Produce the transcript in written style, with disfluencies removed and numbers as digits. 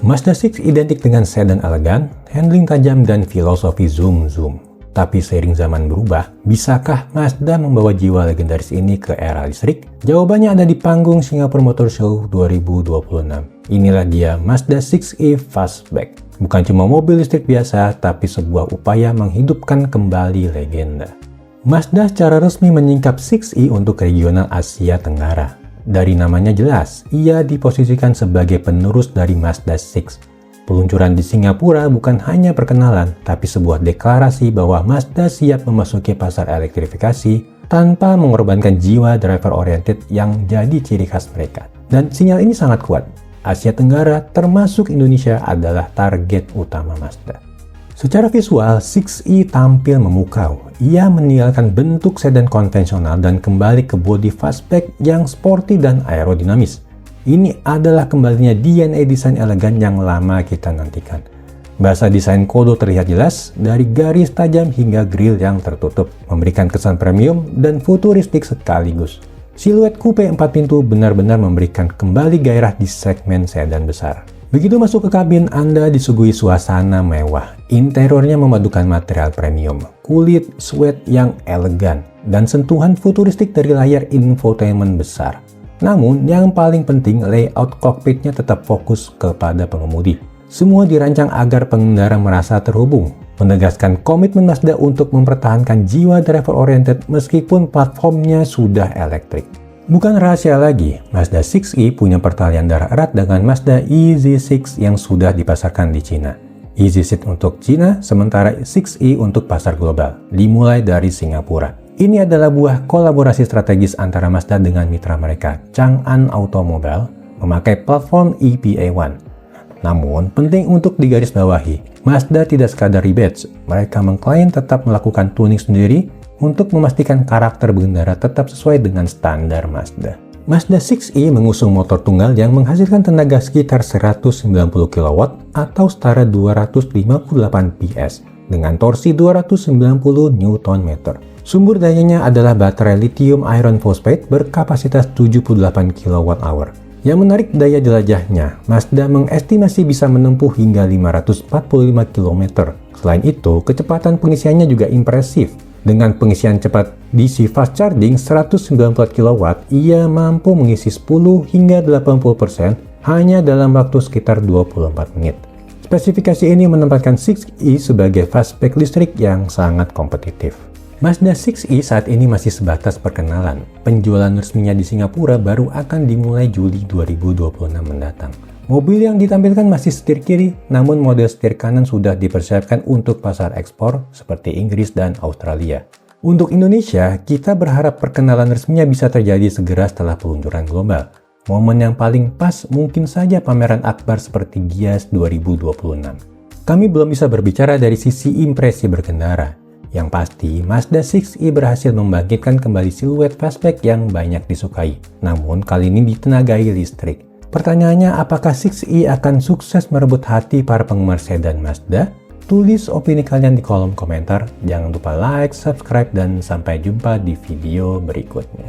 Mazda 6 identik dengan sedan elegan, handling tajam, dan filosofi zoom. Tapi seiring zaman berubah, bisakah Mazda membawa jiwa legendaris ini ke era listrik? Jawabannya ada di panggung Singapore Motor Show 2026. Inilah dia Mazda 6e Fastback. Bukan cuma mobil listrik biasa, tapi sebuah upaya menghidupkan kembali legenda. Mazda secara resmi menyingkap 6e untuk regional Asia Tenggara. Dari namanya jelas, ia diposisikan sebagai penerus dari Mazda 6. Peluncuran di Singapura bukan hanya perkenalan, tapi sebuah deklarasi bahwa Mazda siap memasuki pasar elektrifikasi tanpa mengorbankan jiwa driver-oriented yang jadi ciri khas mereka. Dan sinyal ini sangat kuat. Asia Tenggara, termasuk Indonesia, adalah target utama Mazda. Secara visual, 6e tampil memukau. Ia meninggalkan bentuk sedan konvensional dan kembali ke bodi fastback yang sporty dan aerodinamis. Ini adalah kembalinya DNA desain elegan yang lama kita nantikan. Bahasa desain kodo terlihat jelas, dari garis tajam hingga grill yang tertutup, memberikan kesan premium dan futuristik sekaligus. Siluet coupe 4 pintu benar-benar memberikan kembali gairah di segmen sedan besar. Begitu masuk ke kabin, Anda disuguhi suasana mewah. Interiornya memadukan material premium, kulit suede yang elegan, dan sentuhan futuristik dari layar infotainment besar. Namun, yang paling penting, layout kokpitnya tetap fokus kepada pengemudi. Semua dirancang agar pengendara merasa terhubung, menegaskan komitmen Mazda untuk mempertahankan jiwa driver-oriented meskipun platformnya sudah elektrik. Bukan rahasia lagi, Mazda 6e punya pertalian darah erat dengan Mazda EZ6 yang sudah dipasarkan di Cina. EZ6 untuk Cina, sementara 6e untuk pasar global, dimulai dari Singapura. Ini adalah buah kolaborasi strategis antara Mazda dengan mitra mereka, Chang'an Automobile, memakai platform EPA1. Namun, penting untuk digarisbawahi, Mazda tidak sekadar rebadge, mereka mengklaim tetap melakukan tuning sendiri untuk memastikan karakter pengendara tetap sesuai dengan standar Mazda. Mazda 6e mengusung motor tunggal yang menghasilkan tenaga sekitar 190 kW atau setara 258 PS dengan torsi 290 Nm. Sumber dayanya adalah baterai lithium iron phosphate berkapasitas 78 kWh. Yang menarik daya jelajahnya, Mazda mengestimasi bisa menempuh hingga 545 km. Selain itu, kecepatan pengisiannya juga impresif. Dengan pengisian cepat DC fast charging 194 kW, ia mampu mengisi 10 hingga 80% hanya dalam waktu sekitar 24 menit. Spesifikasi ini menempatkan 6e sebagai fastback listrik yang sangat kompetitif. Mazda 6e saat ini masih sebatas perkenalan. Penjualan resminya di Singapura baru akan dimulai Juli 2026 mendatang. Mobil yang ditampilkan masih setir kiri, namun model setir kanan sudah dipersiapkan untuk pasar ekspor seperti Inggris dan Australia. Untuk Indonesia, kita berharap perkenalan resminya bisa terjadi segera setelah peluncuran global. Momen yang paling pas mungkin saja pameran akbar seperti Gias 2026. Kami belum bisa berbicara dari sisi impresi berkendara. Yang pasti, Mazda 6e berhasil membangkitkan kembali siluet fastback yang banyak disukai. Namun, kali ini ditenagai listrik. Pertanyaannya, apakah 6e akan sukses merebut hati para penggemar sedan Mazda? Tulis opini kalian di kolom komentar. Jangan lupa like, subscribe, dan sampai jumpa di video berikutnya.